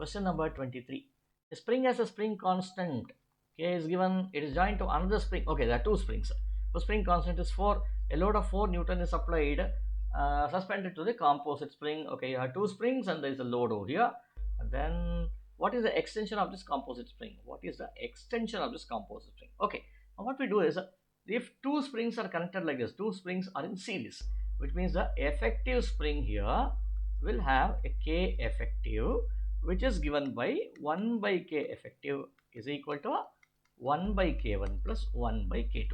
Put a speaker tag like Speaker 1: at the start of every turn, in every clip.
Speaker 1: Question number 23. A spring has a spring constant. K is given. It is joined to another spring. Okay, there are two springs. The spring constant is 4. A load of 4 Newton is applied, suspended to the composite spring. Okay, you have two springs and there is a load over here. And then what is the extension of this composite spring? What is the extension of this composite spring? Okay, now what we do is, if two springs are connected like this, two springs are in series, which means the effective spring here will have a K effective, which is given by 1 by K effective is equal to 1 by K1 plus 1 by K2.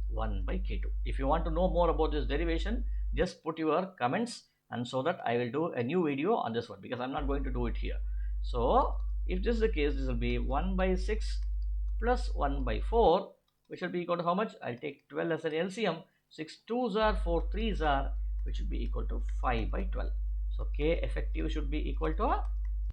Speaker 1: 1 by K2. If you want to know more about this derivation, just put your comments, and so that I will do a new video on this one, because I'm not going to do it here. So if this is the case, this will be 1 by 6 plus 1 by 4, which will be equal to how much? I'll take 12 as an LCM. 6 2s are, 4 3s are, which should be equal to 5 by 12. So K effective should be equal to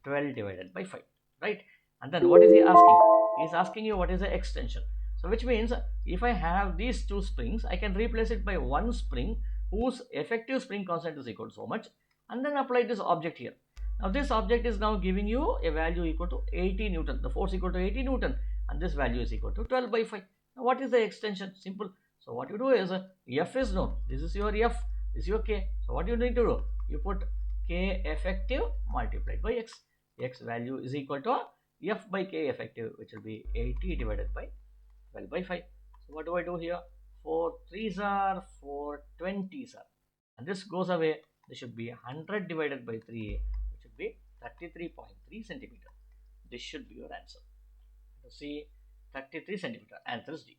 Speaker 1: 12 divided by 5, right? And then what is he asking? He is asking you what is the extension. So which means if I have these two springs, I can replace it by one spring whose effective spring constant is equal to so much, and then apply this object here. Now this object is now giving you a value equal to 80 Newton. The force equal to 80 Newton, and this value is equal to 12 by 5. Now what is the extension? Simple. So what you do is, F is known. This is your F. This is your K. So what you need to do? You put K effective multiplied by X. X value is equal to F by K effective, which will be 80 divided by 12 by 5. So what do I do here? 4 3s are, 4 20s are, and this goes away. This should be 100 divided by 3, which should be 33.3 centimeter. This should be your answer. So see, 33 centimeter. Answer is D.